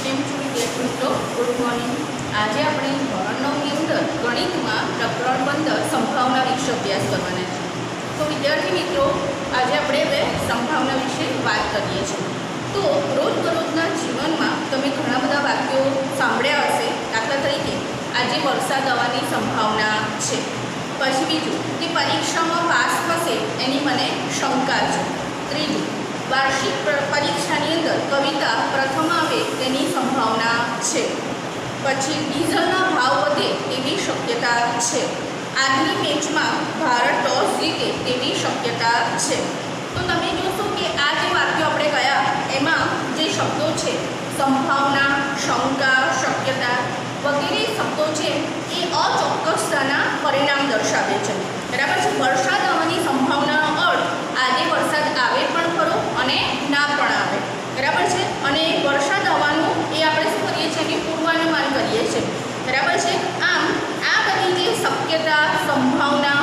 કેમ છો વિદ્યાર્થી મિત્રો? Good morning. આજે આપણે ધોરણ 9ની અંદર ગણિતમાં પ્રકરણ 15 સંભાવના વિશે અભ્યાસ કરવાના છે. તો વિદ્યાર્થી મિત્રો, આજે આપણે હવે સંભાવના વિશે વાત કરીએ છીએ. તો રોજબરોજના જીવનમાં તમે ઘણા બધા વાક્યો સાંભળ્યા હશે. દાખલા તરીકે આજે વરસાદ આવવાની સંભાવના છે. પછી બીજું કે પરીક્ષામાં પાસ થશે એની મને શંકા છે. ત્રીજું, વાર્ષિક પરીક્ષાની અંદર કવિતા પ્રથમ આવે તેની સંભાવના છે. પછી ડીઝલના ભાવ વધે તેવી શક્યતા છે. આજની મેચમાં ભારત ટોસ જીતે તેવી શક્યતા છે. તો તમે જોશો કે આ જે વાક્યો આપણે ગયા એમાં જે શબ્દો છે સંભાવના, શંકા, શક્યતા વગેરે શબ્દો છે એ અચોક્કસતાના પરિણામ દર્શાવે છે. બરાબર છે. વરસાદ આવવાની સંભાવનાનો અર્થ આજે વરસાદ આવે પણ ખરો અને ના પણ આવે. બરાબર છે. અને વરસાદ આવવાનું એ આપણે શું કરીએ છીએ એની પૂર્વાનુમાન કરીએ છીએ. બરાબર છે. આમ આ બધી જે શક્યતા, સંભાવના,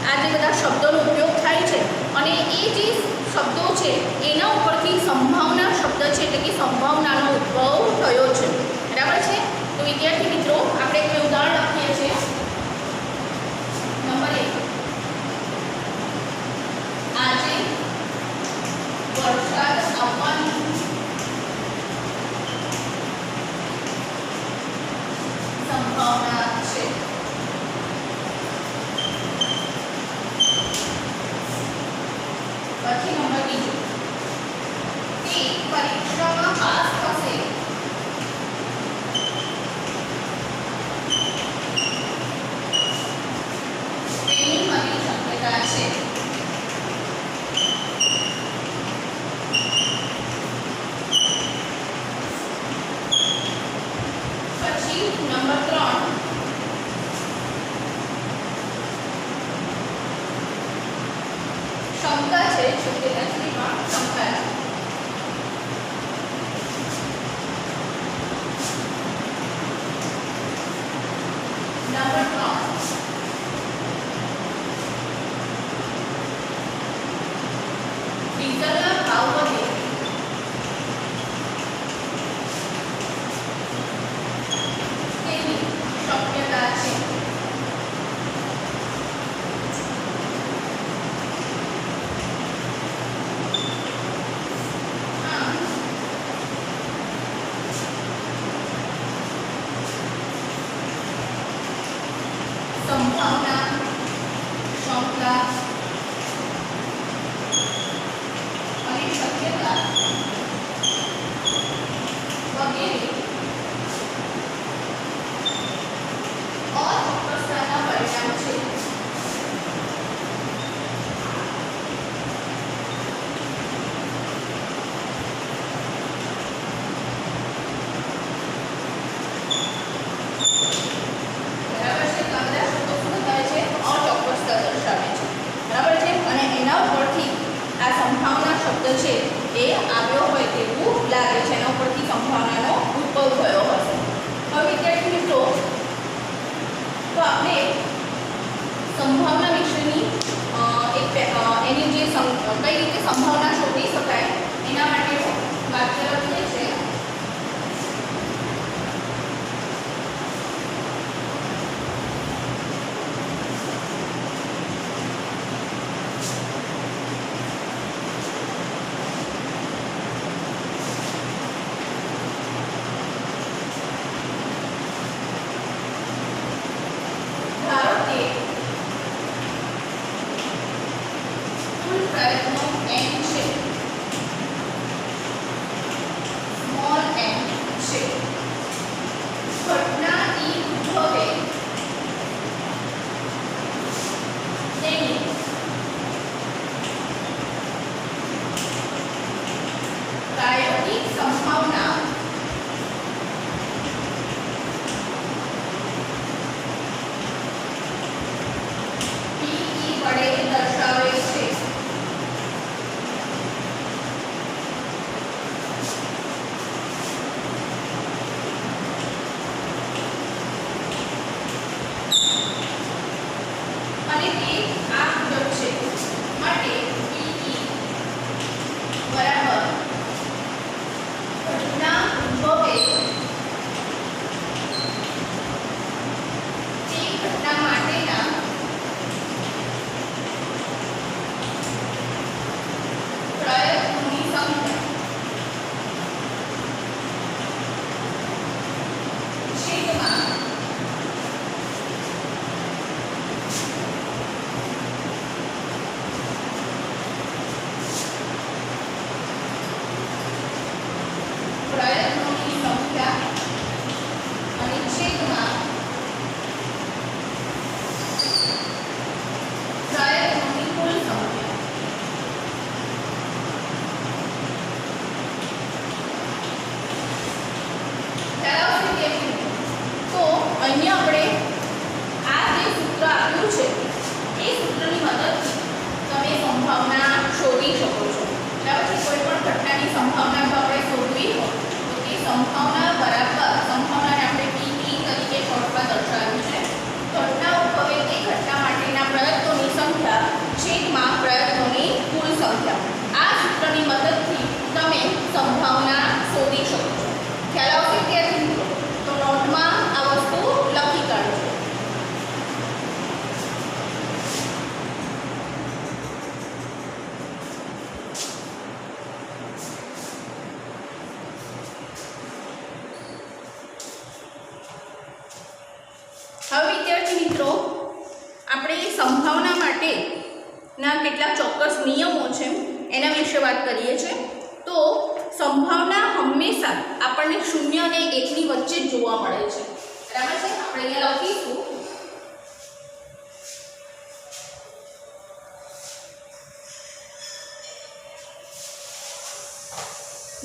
આ જે બધા શબ્દોનો ઉપયોગ થાય છે અને એ જે શબ્દો છે એના ઉપરથી સંભાવના શબ્દ છે એટલે કે સંભાવનાનો ઉદ્ભવ થયો છે. બરાબર છે. તો વિદ્યાર્થી મિત્રો, આપણે કોઈ ઉદાહરણ લખીએ છીએ. નંબર 1, આજે વરસાદ આવવાની સંભાવના છે. પછી નંબર 2, તે પરીક્ષામાં પાસ થશે તેની મને શક્યતા છે. પછી નંબર 3, શંકા છે. શક્યતા શ્રીમાં શંકા છે. નંબર 3, ડીઝલના ભાવ વધે તેની શક્યતા છે. સંભાવના, શંકા અને શક્યતા વગેરે અચોક્કસતાના પરિણામ છે. બરાબર છે. અહીંયા આપણે આ જે સૂત્ર આપ્યું છે એ સૂત્રની મદદથી તમે સંભાવના શોધી શકો છો. બરાબર છે. કોઈ પણ ઘટનાની સંભાવના જો આપણે શોધવી હોય તો એ સંભાવના બરાબર સંભાવનાને આપણે P તરીકે શોર્ટમાં દર્શાવ્યું છે. ઘટના ઉદ્ભવે તે ઘટના માટેના પ્રયત્નોની સંખ્યા છેદમાં પ્રયત્નોની કુલ સંખ્યા. આ સૂત્રની મદદથી તમે સંભાવના શોધી શકો છો. ખ્યાલ આવશે વિદ્યાર્થી મિત્રો? તો નોટમાં આ વસ્તુ લખી કાઢજો. હવે વિદ્યાર્થી મિત્રો આપણે સંભાવના માટેના કેટલાક ચોક્કસ નિયમો છે એના વિશે વાત કરીએ છીએ. તો સંભાવના હંમેશા આપણને 0 અને 1 ની વચ્ચે જ જોવા મળે છે. બરાબર છે. આપણે અહીંયા લખીશું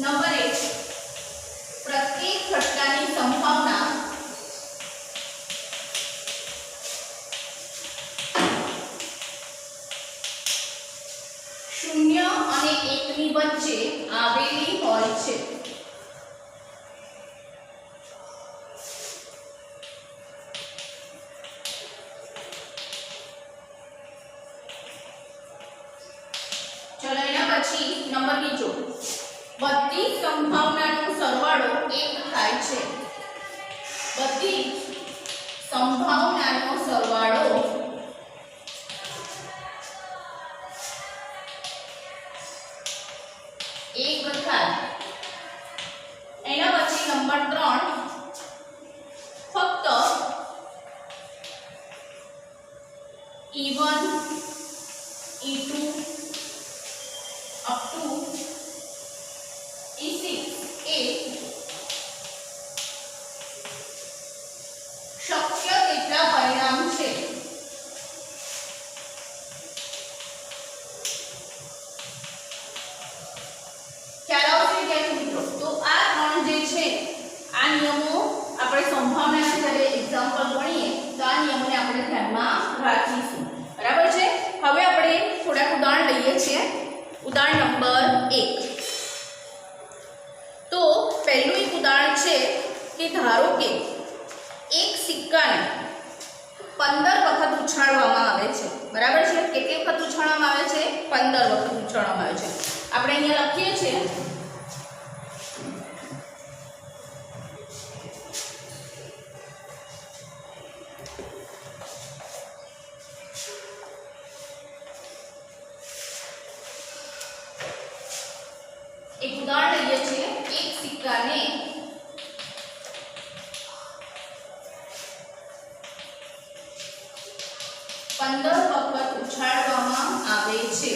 નંબર 1 પ્રત્યેક ઘટનાની સંભાવના અને 1 ની વચ્ચે આવેલી હોય છે. ચલો એના પછી નંબર બીજો બધી સંભાવનાનો સરવાળો 1 થાય છે. બધી સંભાવનાનો સરવાળો એક થાય. એના પછી નંબર 3 ફક્ત E1 E2 up to E6 એ શક્ય તેટલા પરિણામ છે. આ નિયમો આપણે સંભાવનાના જ્યારે એક્ઝામ્પલ ગણીએ તો આ નિયમોને આપણે ધ્યાનમાં રાખીશું. બરાબર છે. હવે આપણે થોડાક ઉદાહરણ લઈએ છીએ. ઉદાહરણ નંબર 1. તો પહેલું એક ઉદાહરણ છે કે ધારો કે એક સિક્કાને 15 વખત ઉછાળવામાં આવે છે. બરાબર છે. કેટલી વખત ઉછાળવામાં આવે છે? 15 વખત ઉછાળવામાં આવે છે. આપણે અહીંયા લખીએ છીએ એક ઉદાહરણ લઈએ છીએ. એક સિક્કાને 15 વખત ઉછાળવામાં આવે છે.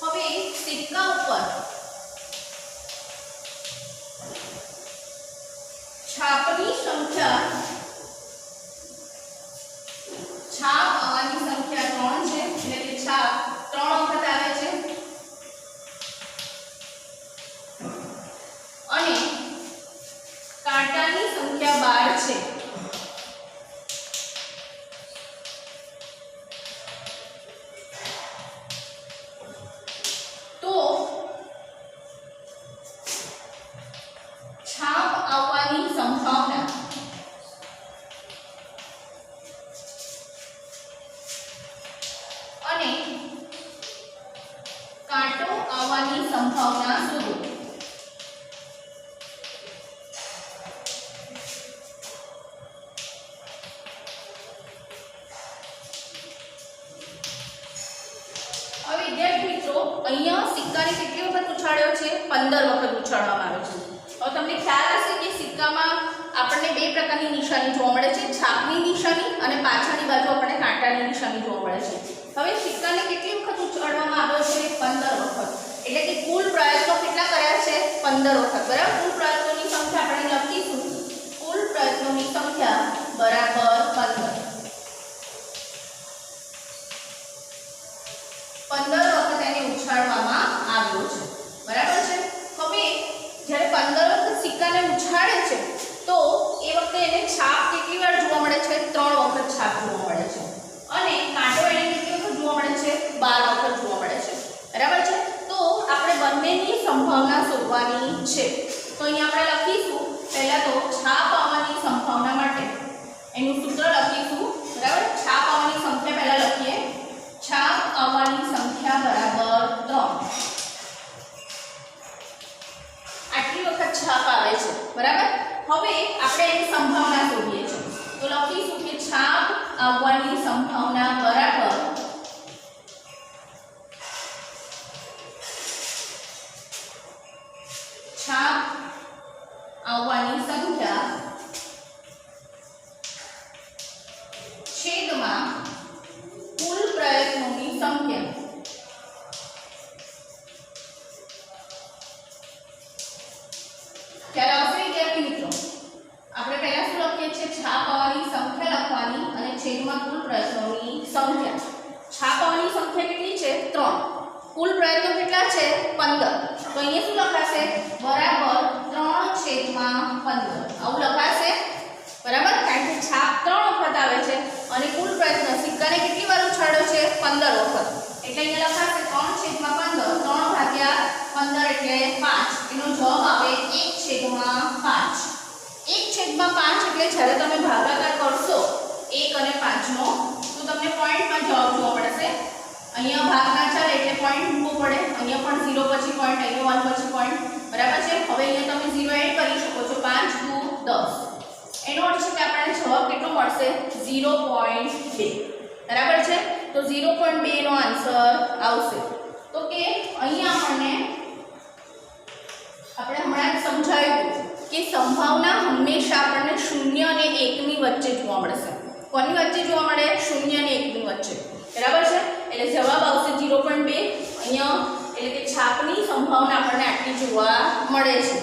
હવે સિક્કા ઉપર છાપની સંખ્યા છાપ આવવાની સંખ્યા 3 છે. એટલે કે છાપ 3 વખત આવે છે અને કાંટાની સંખ્યા 12 છે. તો છાપ આવવાની સંભાવના અને કાંટો આવવાની સંભાવના શોધો. હવે વિદ્યાર્થી મિત્રો અહીંયા સિક્કાને કેટલી વખત ઉછાળ્યો છે? 15 વખત ઉછાળવામાં આવે છે. હવે તમને ખ્યાલ હશે કે સિક્કામાં આપણને બે પ્રકારની નિશાની જોવા મળે છે. છાપની નિશાની અને પાછળની બાજુ આપણને કાંટાની નિશાની જોવા મળે છે. હવે સિક્કાને કેટલી વખત ઉછાળવામાં આવ્યો છે? 15 વખત. એટલે કે કુલ પ્રયત્નો કેટલા કર્યા છે? 15 વખત. બરાબર. કુલ પ્રયત્નોની સંખ્યા આપણે લખીશું. કુલ પ્રયત્નોની સંખ્યા બરાબર 15. છાપ આવવાની સંભાવના બરાબર છાપ આવવાની સંખ્યા છેદમાં કુલ પ્રયત્નોની સંખ્યા. ખ્યાલ આવશે વિદ્યાર્થી મિત્રો? આપણે પહેલા શું લખીએ છીએ? છાપ આવવાની સંખ્યા લખવાની અને છેદમાં કુલ પ્રયત્નોની સંખ્યા. છાપ આવવાની સંખ્યા કેટલી છે? 3. કુલ પ્રયત્નો કેટલા છે? 15. તો અહીંયા શું લખાશે? બરાબર 3/15. આવું લખાશે બરાબર, કારણ કે છાપ 3 વખત આવે છે અને કુલ પ્રયત્ન સિક્કાને કેટલી વાર ઉછાળ્યો છે? 15 વખત. એટલે અહીંયા લખાશે 3/15. 3/15 એટલે 5. એનો જવાબ આવે 1/5. 1/5 એટલે જ્યારે તમે ભાગાકાર કરશો 1 અને 5 નો તો તમને પોઈન્ટમાં જવાબ જોવા મળશે. અહીંયા ભાગ ના ચાલે એટલે પોઈન્ટ મૂકવો પડે. અહીંયા પણ 0 પછી પોઈન્ટ, અહીંયા 1 પછી પોઈન્ટ. બરાબર છે? હવે અહીંયા તમે 0 એડ કરી શકો છો. 5 × 10. એનો અર્થ છે કે આપણને જવાબ કેટલો મળશે? 0.2. બરાબર છે? તો 0.2 નો આન્સર આવશે. તો કે અહીંયા આપણે હમણાં જ સમજાવ્યું કે સંભાવના હંમેશા આપણને 0 અને 1 ની વચ્ચે જોવા મળશે. કોની વચ્ચે જોવા મળે? 0 અને 1 ની વચ્ચે. બરાબર છે? એટલે જવાબ આવશે 0.2. અહીંયા એટલે કે છાપની સંભાવના આપણને આટલી જોવા મળે છે.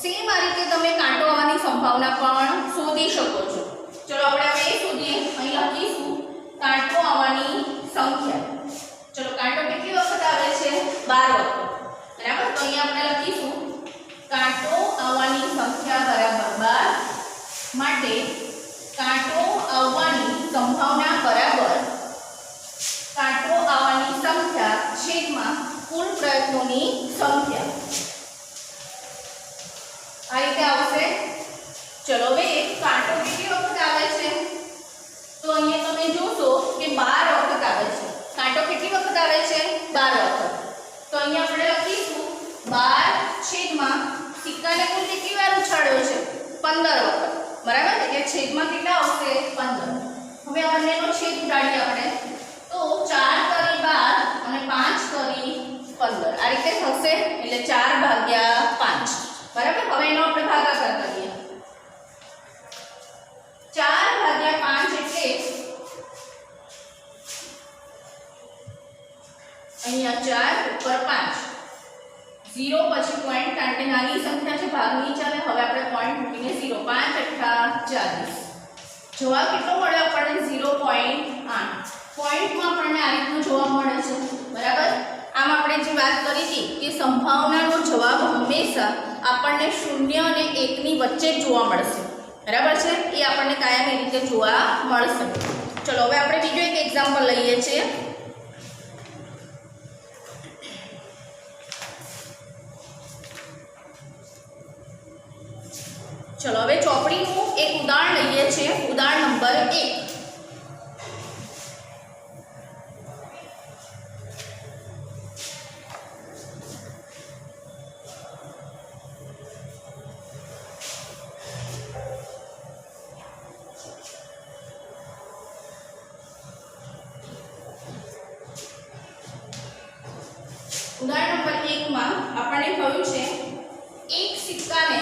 સેમ આ રીતે તમે કાંટો આવવાની સંભાવના પણ શોધી શકો છો. ચલો આપણે હવે એ શોધીએ. અહીં લખીશું કાંટો આવવાની સંખ્યા. ચલો કાંટો કેટલી વખત આવે છે? 12 વખત. બરાબર? તો અહીંયા આપણે લખીશું કાંટો આવવાની સંખ્યા બરાબર 12. માટે કાંટો આવવાની સંભાવના બરાબર કાંટો આવવાની સંખ્યા છેદમાં કુલ પ્રયત્નોની સંખ્યા. આ રીતે આવશે. ચલો હવે કાંટો કેટલી વખત આવે છે? તો અહીંયા તમે જોશો કે 12 વખત આવે છે. કાંટો કેટલી વખત આવે છે? 12 વખત. તો અહીંયા આપણે લખીશું 12 છેદમાં સિક્કાને કુલ કેટલી વાર ઉછાળ્યો છે? 15 વખત. બરાબર? એટલે છેદમાં કેટલા આવશે? 15. હવે આ બંનેનો છેદ ઉડાડીએ આપણે. તો 4 કરી 12 અને 5 કરી 15. આ રીતે થશે. એટલે 4/5. બરાબર? હવે એનો આપણે ભાગાકાર કરીએ. 4/5 એટલે અહીંયા 4 ઉપર 5. 0 પછી પોઈન્ટ, કારણ કે નાની સંખ્યા છે, ભાગ નહીં ચાલે. હવે આપણે પોઈન્ટ મૂકીને 0. 5 × 8 = 40. જવાબ કેટલો મળ્યો આપણને? 0.8. પોઈન્ટમાં આપણને આ રીતનો જવાબ મળે છે. બરાબર? આમ આપણે જે વાત કરી હતી કે સંભાવનાનો જવાબ હંમેશા આપણને 0 અને 1 ની વચ્ચે જ જોવા મળશે. બરાબર છે? એ આપણને કાયમી રીતે જોવા મળશે. ચલો હવે આપણે બીજો એક એક્ઝામ્પલ લઈએ છીએ. ચલો હવે ચોપડીનું એક ઉદાહરણ લઈએ છીએ. ઉદાહરણ નંબર 1. ઉદાહરણ નંબર 1 માં આપણને કહ્યું છે એક સિક્કાને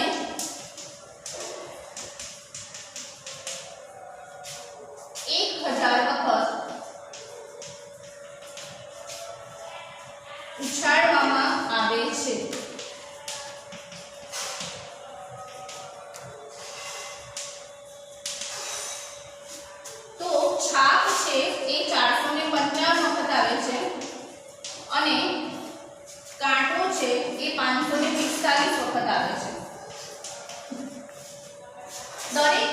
ઉછાળવામાં આવે છે. તો છાપ છે એ 455 વખત આવે છે અને કાંટો છે એ 545 વખત આવે છે. દરેક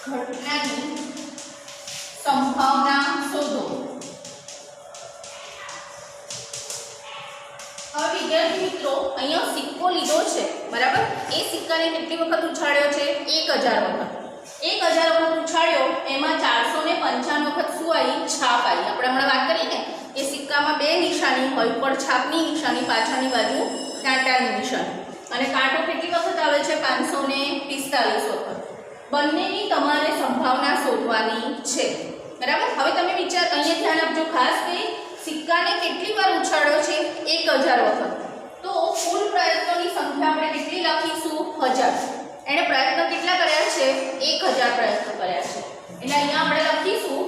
ઘટનાની સંભાવના શોધો. હવે વિદ્યાર્થી મિત્રો અહીંયા સિક્કો લીધો છે. બરાબર? એ સિક્કાને કેટલી વખત ઉછાળ્યો છે? 1000 વખત. 1000 વખત ઉછાળ્યો, એમાં 455 વખત શું આવી? છાપ આવી. આપણે હમણાં વાત કરી ને એ સિક્કામાં 2 નિશાની હોય, ઉપર છાપની નિશાની, પાછળની બાજુ કાંટાની નિશાની. અને કાંટો કેટલી વખત આવે છે? 545 45 વખત બંનેની તમારે સંભાવના શોધવાની છે બરાબર। હવે તમે વિચાર અહીંયા ધ્યાન આપજો ખાસ કે સિક્કાને કેટલી વાર ઉછાળ્યો છે 1000 વખત, તો કુલ પ્રયત્નોની સંખ્યા આપણે કેટલી લખીશું 1000। એણે પ્રયત્ન કેટલા કર્યા છે 1000 પ્રયત્નો કર્યા છે, એટલે અહીંયા આપણે લખીશું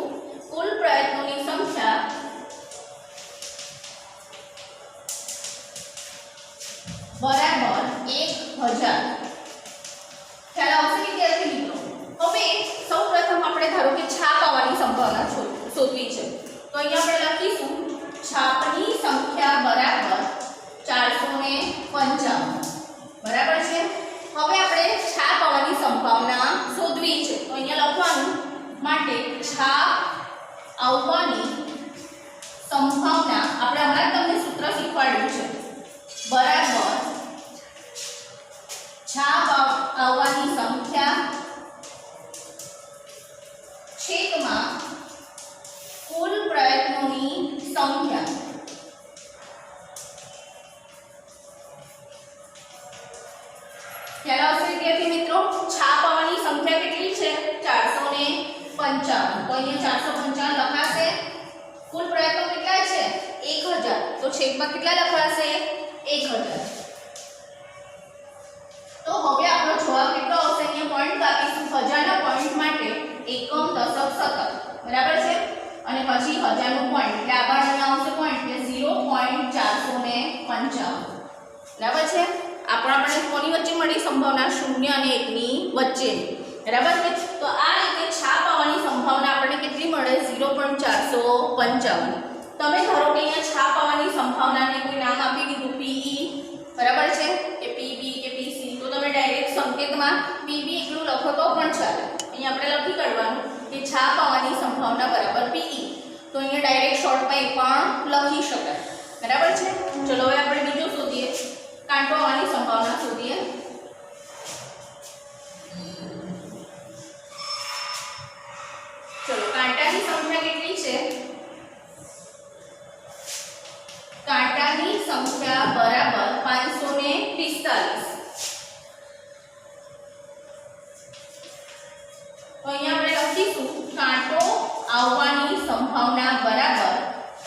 કુલ પ્રયત્નોની સંખ્યા બરાબર 1000। ખ્યાલ આવશે વિદ્યાર્થી મિત્રો। હવે સૌપ્રથમ આપણે ધારો કે છાપ આવવાની સંભાવના શોધવી છે, તો અહીંયા આપણે લખીશું છાપની સંખ્યા બરાબર 455 બરાબર છે। હવે આપણે છાપ આવવાની સંભાવના શોધવી છે, તો અહીંયા લખવાનું માટે છાપ આવવાની સંભાવના આપણે હમણાં તમને સૂત્ર શીખવાડ્યું છે બરાબર છાપ આવવાની સંખ્યા છેદમાં કુલ પ્રયત્નોની સંખ્યા। ખ્યાલ આવશે વિદ્યાર્થી મિત્રો। છાપ આવવાની સંખ્યા કેટલી છે 455, તો અહીંયા 455 લખાશે। કુલ પ્રયત્નો કેટલા છે 1000, તો છેદમાં કેટલા લખાશે 1000। તો હવે આપણો જવાબ કેટલો આવશે, અહીંયા પોઈન્ટ કાપીશું 1000 ના પોઈન્ટ માટે એકમ દશક શતક બરાબર છે, અને પછી 1000 નું પોઈન્ટ એટલે આગળ અહીંયા આવશે પોઈન્ટ એટલે 0.455 બરાબર છે। આપણે કોની વચ્ચે મળી સંભાવના 0 અને 1 ની વચ્ચે બરાબર છે। તો આ રીતે છાપ આવવાની સંભાવના આપણને કેટલી મળે 0.455। તમે ધારો કે અહીંયા છાપ આવવાની સંભાવનાને કોઈ નામ આપી દીધું PE બરાબર છે કે PB કે PC, તો તમે ડાયરેક્ટ સંકેતમાં PB એકલું લખો તો પણ ચાલે। અહીંયા આપણે લખી કાઢવાનું કે છાપ આવવાની સંભાવના બરાબર PE, તો અહીંયા ડાયરેક્ટ શોર્ટમાં એ પણ લખી શકાય બરાબર છે। ચલો હવે આપણે બીજું શોધીએ, કાંટો આવવાની સંભાવના શોધીએ। ચલો કાંટાની સંખ્યા કેટલી છે, કાંટાની સંખ્યા બરાબર 545। તો અહીંયા આપણે લખીશું કાંટો આવવાની સંભાવના બરાબર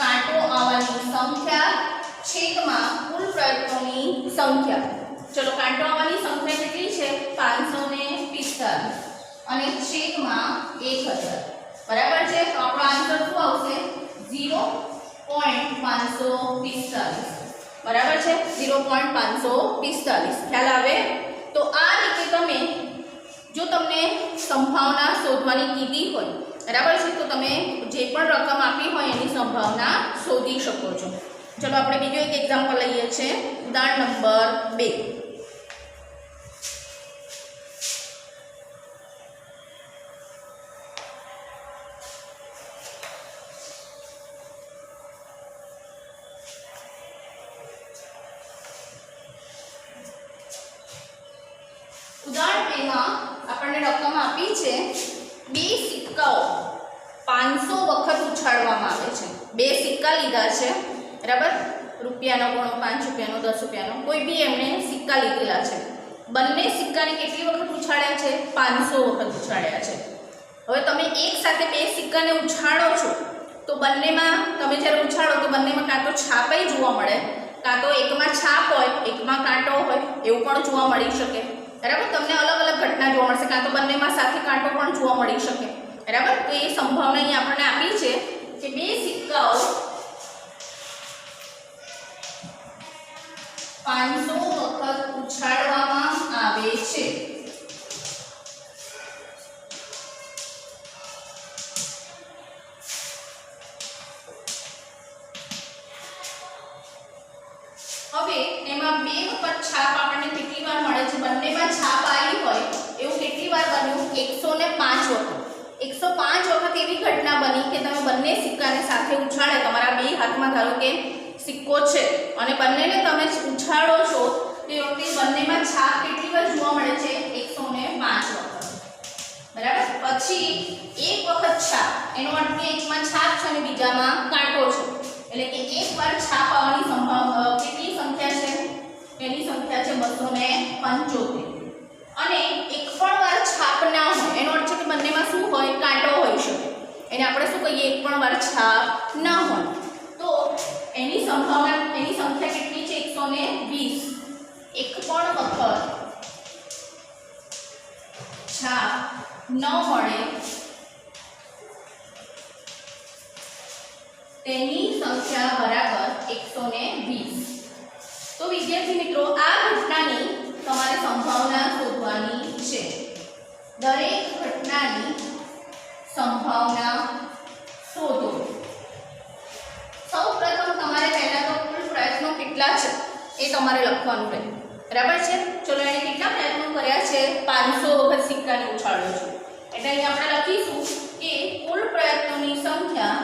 કાંટો આવવાની સંખ્યા છેદમાં કુલ પ્રયત્નોની સંખ્યા। ચલો કાંટો આવવાની સંખ્યા કેટલી છે 545 અને છેદમાં 1000 બરાબર છે। તો આપણો આન્સર શું આવશે 0.545 બરાબર છે 0.545। ખ્યાલ આવે। તો આ રીતે તમે જો તમને સંભાવના શોધવાની કીધી હોય બરાબર છે, તો તમે જે પણ રકમ આપી હોય એની સંભાવના શોધી શકો છો। ચલો આપણે બીજો એક એક્ઝામ્પલ લઈએ છીએ, ઉદાહરણ નંબર 2। ઉદાહરણ 2 માં આપણને રકમ આપી છે 2 સિક્કાઓ 500 વખત ઉછાળવામાં આવે છે। 2 સિક્કા લીધા છે બરાબર, રૂપિયાનો કોણો 5 રૂપિયાનો 10 રૂપિયાનો કોઈ બી એમણે સિક્કા લીધેલા છે। બંને સિક્કાને કેટલી વખત ઉછાળ્યા છે 500 વખત ઉછાળ્યા છે। હવે તમે એક સાથે 2 સિક્કાને ઉછાળો છો તો બંનેમાં તમે જ્યારે ઉછાળો તો બંનેમાં કાં તો છાપય જોવા મળે, કાં તો એકમાં છાપ હોય એકમાં કાંટો હોય એવું પણ જોવા મળી શકે બરાબર। તમને અલગ અલગ ઘટના જોવા મળશે, કાં તો બંનેમાં સાથે કાંટો પણ જોવા મળી શકે બરાબર। તો એ સંભાવના અહીં આપણને આપી છે કે 2 સિક્કાઓ 500 વખત ઉછાળવામાં આવે છે। હવે એમાં 2 વખત છાપ આપણને કેટલી વાર મળે છે, બંનેમાં છાપ આવી હોય એવું કેટલી વાર બન્યું 105 વખત। 105 વખત એવી ઘટના બની કે તમે બંને સિક્કાને સાથે ઉછાળે, તમારા બે હાથમાં ધારો કે સિક્કો છે અને બંનેને તમે ઉછાળો છો તે વખતે બંનેમાં છાપ કેટલી વાર જોવા મળે છે 105 વખત બરાબર। પછી એક વખત છાપ, એનો અર્થ કે એકમાં છાપ છે અને બીજામાં કાંટો છે, એટલે કે એક વાર છાપ આવવાની સંભાવના કેટલી સંખ્યા છે, એની સંખ્યા છે 275 અને એક બંનેમાં શું હોય, કાંટો હોઈ શકે, એને આપણે શું કહીએ, એક પણ વાર છાપ ન હોય તો એની સંભાવના, એની સંખ્યા કેટલી છે, 120. એક પણ વખત છાપ ન મળે તેની સંખ્યા બરાબર 120. તો વિદ્યાર્થી મિત્રો, આ ઘટનાની તમારે સંભાવના શોધવાની છે. દરેક ઘટનાની સંભાવના શોધો. સૌપ્રથમ તમારે પહેલા તો કુલ પ્રયત્નો કેટલા છે એ તમારે લખવાનું રહે. બરાબર છે? ચલો, એને કેટલા પ્રયત્નો કર્યા છે, 500 વખત સિક્કાને ઉછાળ્યો છે. એટલે અહીં આપણે લખીશું કે કુલ પ્રયત્નોની સંખ્યા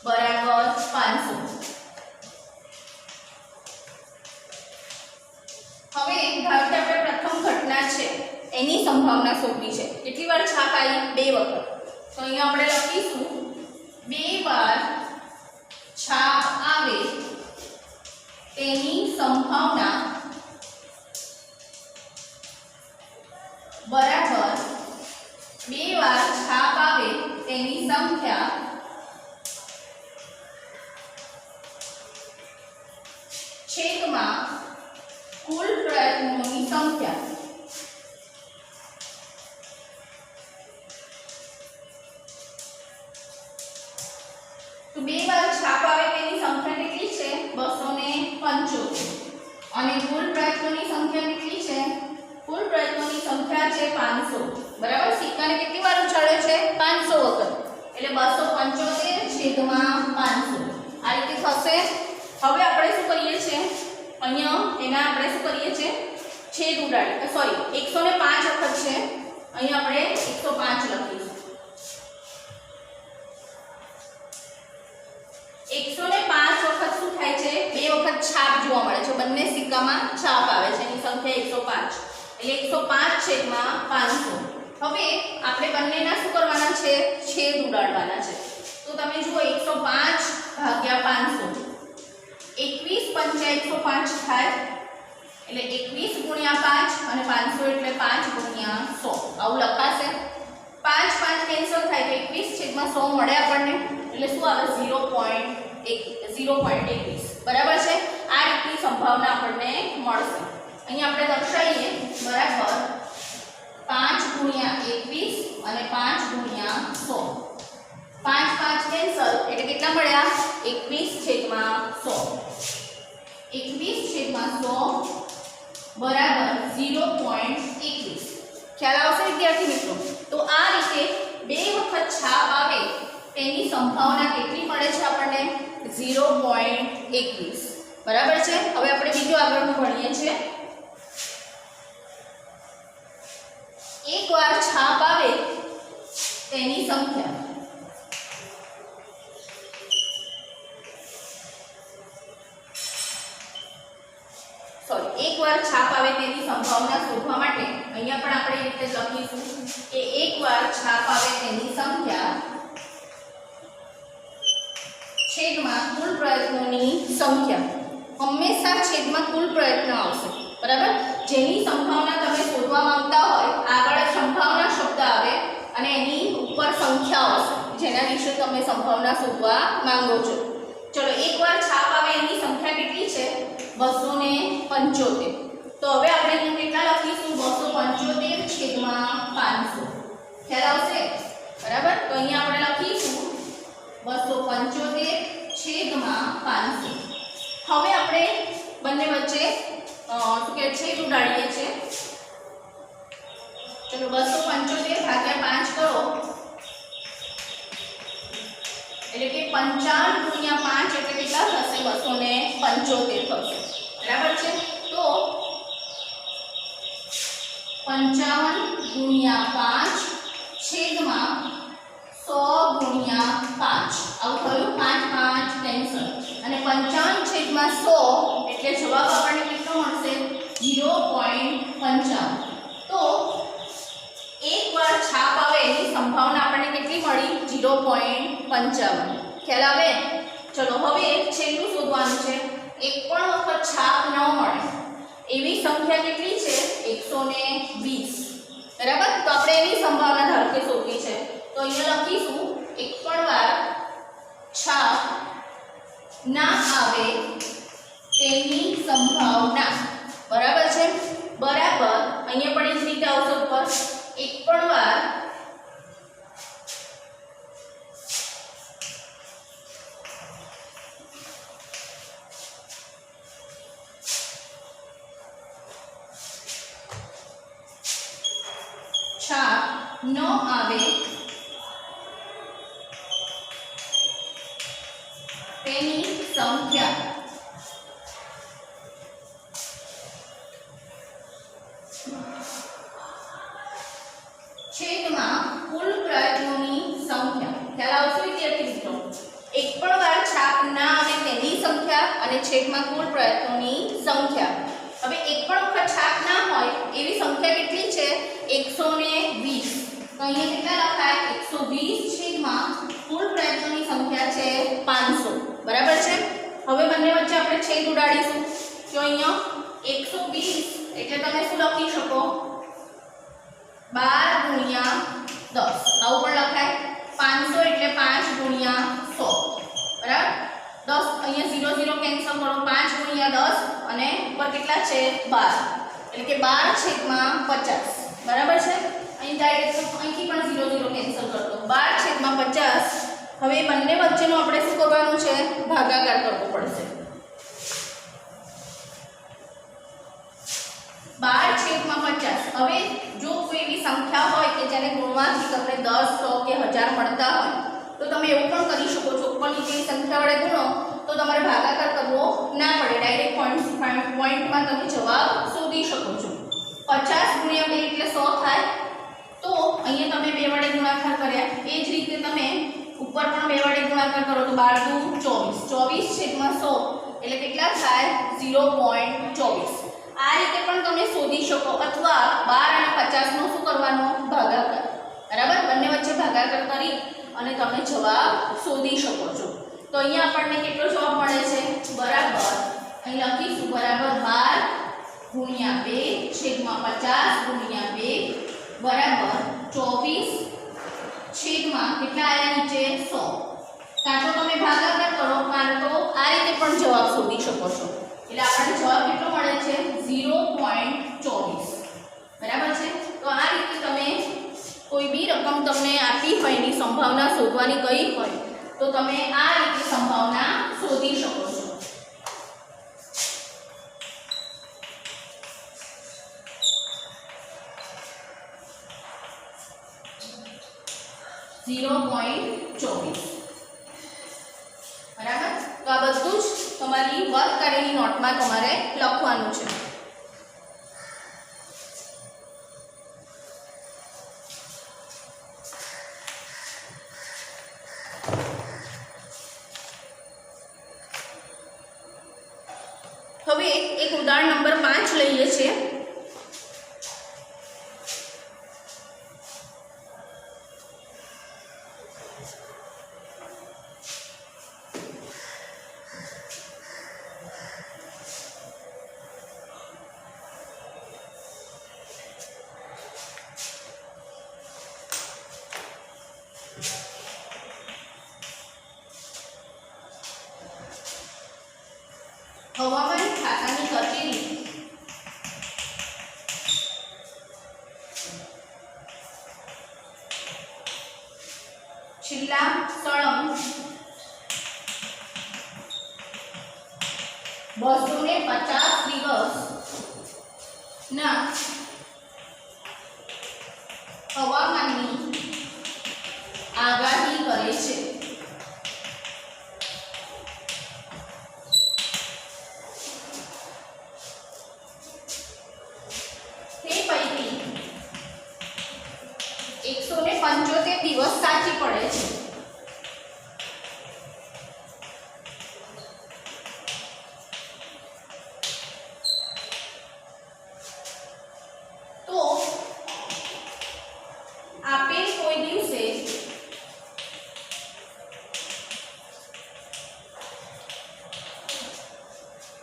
બરાબર 500. હવે ધારો કે આપણે પ્રથમ ઘટના છે એની સંભાવના શોધવી છે. કેટલી વાર છાપ આવી? 2 વખત. તો અહીંયા આપણે લખીશું 2 વાર છાપ આવે તેની સંભાવના બરાબર 2 વાર છાપ આવે તેની સંખ્યા છેદમાં કુલ પ્રયત્નોની સંખ્યા. તો 2 વાર છાપ આવે તેની સંખ્યા કેટલી છે? 275. અને કુલ પ્રયત્નોની સંખ્યા કેટલી છે? કુલ પ્રયત્નોની સંખ્યા છે 500. બરાબર? સિક્કાને કેટલી વાર ઉછાળ્યો છે? 500 વખત. એટલે 275 છેદમાં 500. આ રીતે થશે. હવે આપણે શું કરીએ છીએ, અહીંયા એના આપણે શું કરીએ છીએ, છેદ ઉડાડી, સોરી 105 વખત છે, અહીંયા આપણે 105 લખીશું. 105 વખત શું થાય છે, 2 વખત છાપ જોવા મળે છે, બંને સિક્કામાં છાપ આવે છે, એની સંખ્યા 105 એટલે 105 છેદમાં 500. હવે આપણે બંનેના શું કરવાના છે, છેદ ઉડાડવાના છે. તો તમે જુઓ 105 ભાગ્યા 500, 21 પંચા 105 થાય એટલે 21 ગુણ્યા 5 અને 500 એટલે 5 ગુણ્યા 100 આવું લખાશે. 5 5 કેન્સલ થાય તો 21 છેદમાં 100 મળે આપણને, એટલે શું આવે 0.21. બરાબર છે? આ રીતની સંભાવના આપણને મળશે. અહીં આપણે દર્શાવીએ બરાબર 5 ગુણ્યા 21 અને 5 ગુણ્યા 100. 5 5 કેન્સલ એટલે કેટલા મળ્યા, 21 છેદમાં 100. 21 છેદમાં 100 બરાબર 0.21. ખ્યાલ આવશે વિદ્યાર્થી મિત્રો? તો આ રીતે 2 વખત છાપ આવે તેની સંભાવના કેટલી મળે છે આપણને, 0.21. બરાબર છે? હવે આપણે બીજું આગળનું ભણીએ છીએ. એક વાર છાપ આવે તેની સંખ્યા. એક વાર છાપ આવે તેની સંભાવના શોધવા માટે અહીંયા પણ આપણે એ રીતે લખીશું કે એક વાર છાપ આવે તેની સંખ્યા છેદમાં કુલ પ્રયત્નોની સંખ્યા. હંમેશા છેદમાં કુલ પ્રયત્ન આવશે. બરાબર? જેની સંભાવના તમે શોધવા માંગતા હોય, આગળ સંભાવના શબ્દ આવે અને એની ઉપર સંખ્યા આવશે જેના વિશે તમે સંભાવના શોધવા માંગો છો. ચલો, એક વાર છાપ આવે એની સંખ્યા કેટલી છે, 275. તો હવે આપણે અહીંયા કેટલા લખીશું, 275 છેદમાં 500. ખ્યાલ આવશે? બરાબર? તો અહીંયા આપણે લખીશું 275 છેદમાં 500. હવે આપણે બંને વચ્ચે શું કે છેદ ઉડાડીએ છીએ. ચલો, 275 ભાગ્યા 5 કરો એટલે કે 55 ગુણ્યા 5 એટલે કેટલા થશે, 275 થશે. બરાબર છે? તો 55 ગુણ્યા 5 છેદમાં 100 ગુણ્યા 5 આવું થયું. 5 5 કેન્સલ અને 55 છેદમાં 100 એટલે જવાબ આપણને કેટલો મળશે, 0.55. તો એક વાર છાપ આવે એની સંભાવના આપણને કેટલી મળી, 0.55. ખ્યાલ આવે? ચલો, હવે છેલ્લું શોધવાનું છે. એક પણ વખત છાપ ન મળે એવી સંખ્યા કેટલી છે 120 બરાબર। તો આપણે એની સંભાવના ધારો કે શોધવી છે તો અહીંયા લખીશું એક પણ વાર છાપ ના આવે તેની સંભાવના બરાબર છે બરાબર અહીંયા પણ એ જ રીતે આવશે ઉપર એક પણ વાર છાપ ન આવે તેની સંખ્યા છેદમાં કુલ પ્રયત્નોની સંખ્યા ખ્યાલ આવશે વિદ્યાર્થી મિત્રો એક પણ વાર છાપ ના આવે તેની સંખ્યા અને છેદમાં કુલ પ્રયત્નોની સંખ્યા હવે એક પણ વખત છાપ ના હોય એવી સંખ્યા કેટલી છે 120 તો અહીંયા કેટલા લખાય 120 છેદમાં કુલ પ્રયત્નોની સંખ્યા છે 500 બરાબર છે હવે બંને વચ્ચે આપણે છેદ ઉડાડીશું તો અહીંયા 120 એટલે તમે શું લખી શકો 12 ગુણ્યા 10 આવું પણ લખાય 500 એટલે 5 ગુણ્યા 100 બરાબર 10 અહીંયા 0 0 કેન્સલ કરો 5 ગુણ્યા 10 અને ઉપર કેટલા છે 12 એટલે કે 12 છેદમાં 50 બરાબર છે અહીં ડાયરેક્ટ અહીંથી પણ 0 0 કેન્સલ કરતો 12 છેદમાં 50 હવે બંને વચ્ચેનો આપણે શું કરવાનું છે ભાગાકાર કરવો પડશે 12 છેદમાં 50 હવે જો કોઈ એવી સંખ્યા હોય કે જેને ગુણવાથી તમને 10 100 કે 1000 મળતા હોય તો તમે એવું પણ કરી શકો છો ઉપરની જે સંખ્યા વડે ગુણો તો તમારે ભાગાકાર કરવો ના પડે ડાયરેક્ટ પોઈન્ટમાં તમે જવાબ શોધી શકો છો 50 ગુણ્યા 2 એટલે 100 થાય તો અહીંયા તમે 2 વડે ગુણાકાર કર્યા એ જ રીતે તમે ઉપર પણ 2 વડે ગુણાકાર કરો તો 12 દુ 24 24 છેદમાં 100 એટલે કેટલા થાય 0.24 આ રીતે પણ તમે શોધી શકો અથવા 12 અને 50 નો શું કરવાનો ભાગાકાર બરાબર બંને વચ્ચે ભાગાકાર કરી અને તમે જવાબ શોધી શકો છો તો અહીંયા આપણને કેટલો જવાબ મળે છે બરાબર અહીં લખીશું બરાબર 12 ગુણ્યા 2 છેદમાં 50 ગુણ્યા 2 બરાબર 24 છેદમાં કેટલા આયા નીચે 100 કાં તો તમે ભાગાકાર કરો કાં તો આ રીતે પણ જવાબ શોધી શકો છો એટલે આપણને જવાબ કેટલો મળે છે 0.24 બરાબર છે તો આ રીતે તમે કોઈ બી રકમ તમને આપી હોય એની સંભાવના શોધવાની કહી હોય તો તમે આ રીતે સંભાવના શોધી શકો છો 0.24 બરાબર તો આ બધું જ તમારી વર્ક કરેલી નોટમાં તમારે લખવાનું છે હવે એક ઉદાહરણ નંબર 5 લઈએ છીએ હવામાન ખાતાની કચેરી છેલ્લા સળંગ 250 દિવસ ના હવામાનની આગાહી કરે છે દિવસ સાચી પડે છે તો આપેલ કોઈ દિવસે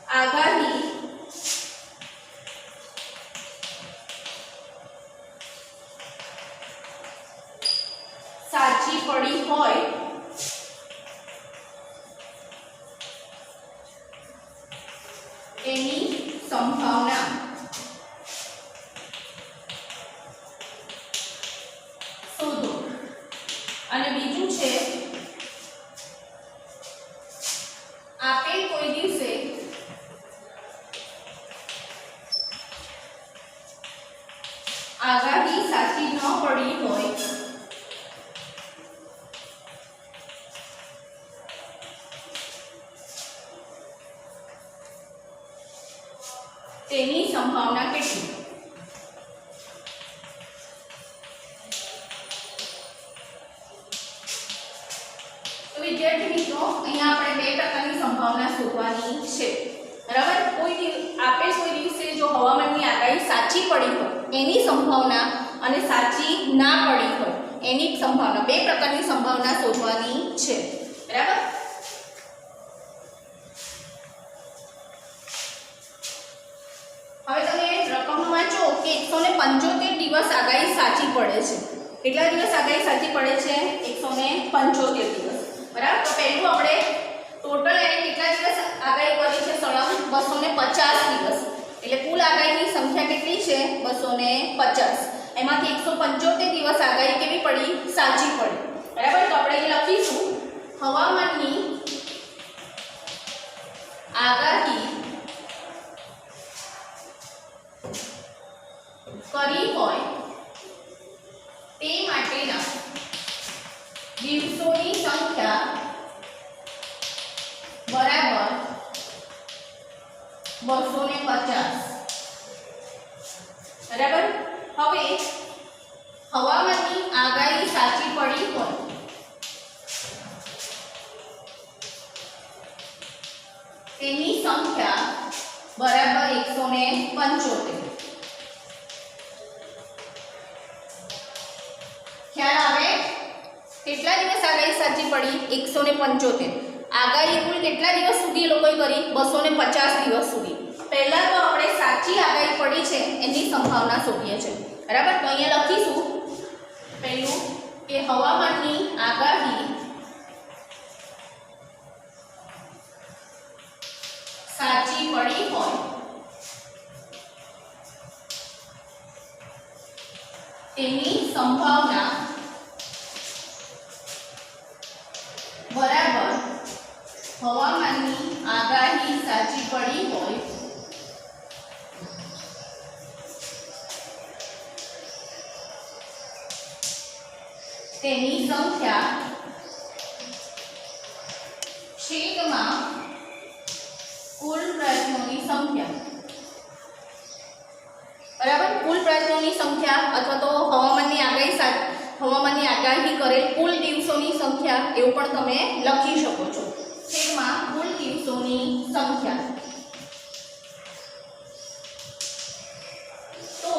આગાહી હોય એની સંભાવના શોધો. અને બીજું છે આપેલ કોઈ દિવસે આગાહી સાચી ન પડી હોય તેની સંભાવના કેટલી. તો વિદ્યાર્થી મિત્રો અહીંયા આપણે બે પ્રકારની સંભાવના શોધવાની છે. બરાબર. આપેલ કોઈ દિવસે જો હવામાનની આગાહી સાચી પડી હોય એની સંભાવના અને સાચી ના પડી હોય એની સંભાવના, બે પ્રકારની સંભાવના શોધવાની છે. બરાબર. હવે તમે રકમ વાંચો કે 175 દિવસ આગાહી સાચી પડે છે. કેટલા દિવસ આગાહી સાચી પડે છે? 175 દિવસ. બરાબર. તો પહેલું આપણે ટોટલ એને કેટલા દિવસ આગાહી કરી છે? સળંગ 250 દિવસ. એટલે કુલ આગાહીની સંખ્યા કેટલી છે? 250. એમાંથી 175 દિવસ આગાહી કેવી પડી? સાચી પડી. બરાબર. તો આપણે અહીં લખીશું હવામાનની આગાહી કરી હોય તે માટેના દિવસોની સંખ્યા બરાબર 250. બરાબર. હવે હવામાનની આગાહી સાચી પડી હોય તેની સંખ્યા બરાબર 175. ખ્યાલ આવે? કેટલા દિવસ આગાહી સાચી પડી? 175. આગાહી કુલ કેટલા દિવસ સુધી લોકોએ કરી? 250 દિવસ સુધી. પહેલા તો આપણે સાચી આગાહી પડી છે એની સંભાવના શોધીએ છીએ. બરાબર. તો અહીંયા લખીશું પહેલું કે હવામાનની આગાહી સાચી પડી હોય તેની સંભાવના બરાબર હવામાનની આગાહી સાચી પડી હોય તેની સંખ્યા છેદમાં કુલ પ્રયત્નોની સંખ્યા. બરાબર. કુલ પ્રયત્નોની સંખ્યા અથવા તો હવામાનની આગાહી કરેલ કુલ દિવસોની સંખ્યા એવું પણ તમે લખી શકો છો. છેદમાં કુલ દિવસોની સંખ્યા. તો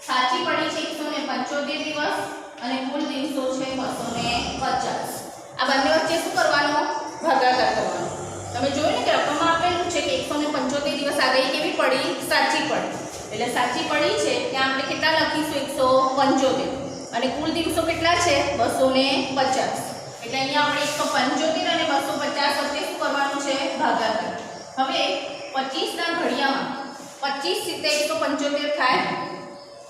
સાચી પડી છે 175 દિવસ અને કુલ દિવસો છે 250. આ બંને વચ્ચે શું કરવાનો? ભાગાકાર કરવાનો. તમે જોયું ને કે રકમમાં આપેલું છે કે 175 દિવસ આગાહી કેવી પડી? સાચી પડી. એટલે સાચી પડી છે ત્યાં આપણે કેટલા લખીશું? 175. અને કુલ દિવસો કેટલા છે? 250. એટલે અહીંયા આપણે 175 અને 250 વચ્ચે શું કરવાનું છે? ભાગાકાર. હવે 25 ના ઘડિયામાં 25 × 175 થાય.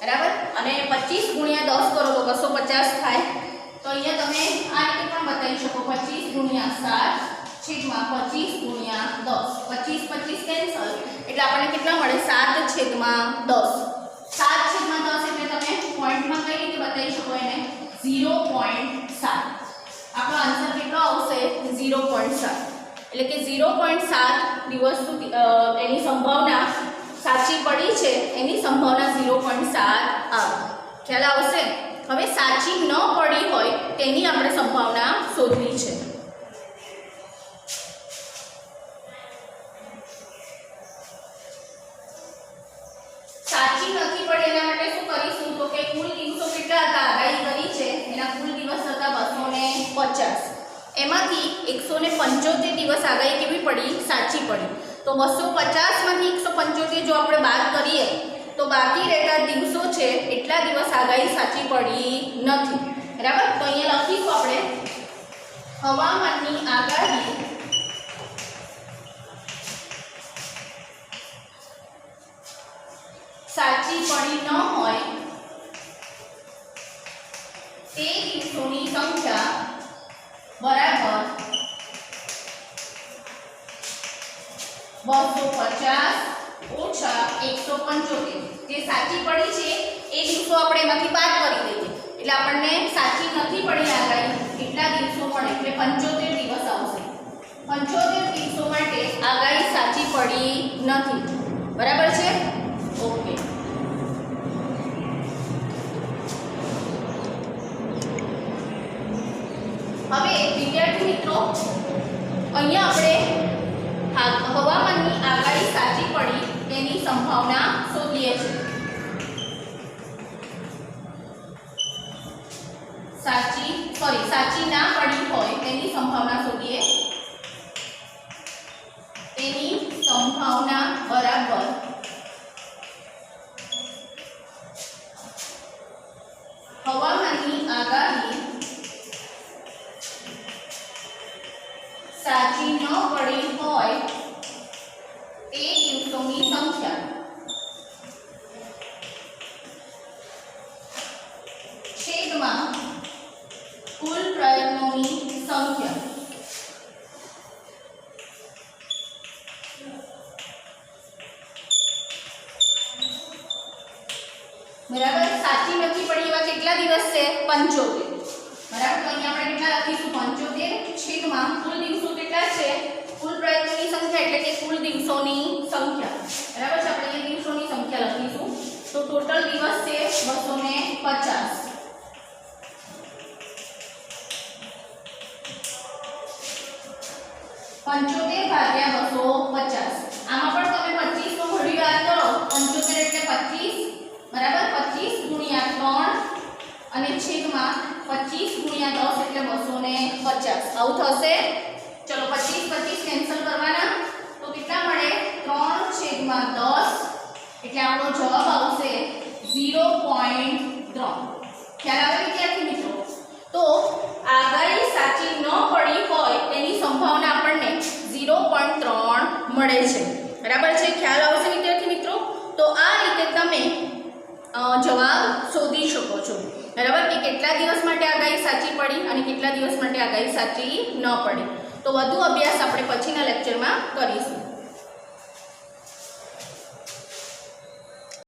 બરાબર. અને 25 × 10 કરો તો 250 થાય. તો અહીંયા તમે આ રીતે પણ બતાવી શકો 25 × 7 છેદમાં 25 × 10. 25 25 કેન્સલ એટલે આપણને કેટલા મળે? 7/10. 7/10 એટલે તમે પોઈન્ટમાં કઈ રીતે બતાવી શકો એને? 0.7. આપણો આન્સર કેટલો આવશે? 0.7. એટલે કે 0.7 દિવસ સુધી એની સંભાવના સાચી પડી છે એની સંભાવના 0.7 આવે. ખ્યાલ આવશે? હવે સાચી ન પડી હોય તેની આપણે સંભાવના શોધવી છે. સાચી નથી પડી એના માટે શું કરીશું? તો કે કુલ દિવસો કેટલા હતા આગાહી કરી છે એના કુલ દિવસ હતા 250. એમાંથી 175 દિવસ આગાહી કેવી પડી? સાચી પડી. તો 250 માંથી 175 જો આપણે બાદ કરીએ તો બાકી રહેતા દિવસો છે એટલા દિવસ આગાહી સાચી પડી નથી. બરાબર. તો અહીંયા લખીશું આપણે હવામાનની આગાહી સાચી પડી ન હોય તે દિવસોની સંખ્યા બરાબર 250 ઓછા 175. જે સાચી પડી છે એ દિવસો આપણે એમાંથી બાદ કરી દઈએ એટલે આપણને સાચી નથી પડી આગાહી કેટલા દિવસો મળે એટલે 75 દિવસ આવશે. 75 દિવસો માટે આગાહી સાચી પડી નથી. બરાબર છે. ઓકે. હવે વિદ્યાર્થી મિત્રો અહીંયા આપણે હવામાનની આગાહી સાચી પડી તેની સંભાવના શોધીએ છીએ. સાચી ના પડી હોય તેની સંભાવના શોધીએ. તેની સંભાવના બરાબર હવામાનની આગાહી સાચી ન પડી હોય તે દિવસોની સંખ્યા છેદમાં કુલ પ્રયત્નોની સંખ્યા. બરાબર. સાચી નથી પડી એવા કેટલા દિવસ છે 75. બરાબર. તો અહીંયા આપણે કેટલા લખીશું 75 છેદમાં કુલ દિવસો કેટલા છે કુલ પ્રયત્નોની સંખ્યા એટલે કે કુલ દિવસોની સંખ્યા. બરાબર છે. આપણે અહીંયા દિવસોની સંખ્યા લખીશું તો ટોટલ દિવસ છે 250. 75 ભાગ્યા 250. આમાં પણ તમે 25 નો ઘડી યાદ કરો. 75 એટલે 25 બરાબર. 25 ગુણ્યા 3 અને છેદમાં 25 ગુણ્યા 10 એટલે 250. આવું થશે. ચલો 25 25 કેન્સલ કરવાના તો કેટલા મળે 3 છેદમાં 10 એટલે આપણો જવાબ આવશે 0.3. ખ્યાલ આવે વિદ્યાર્થી મિત્રો. તો આગાહી સાચી ન પડી હોય તેની સંભાવના આપણને 0.3 મળે છે. બરાબર છે. ખ્યાલ આવશે વિદ્યાર્થી મિત્રો. તો આ રીતે તમે જવાબ શોધી શકો છો. બરાબર કે કેટલા દિવસ માટે આગાહી સાચી પડી અને કેટલા દિવસ માટે આગાહી સાચી ન પડી. તો વધુ અભ્યાસ આપણે પછીના લેક્ચરમાં કરીશું.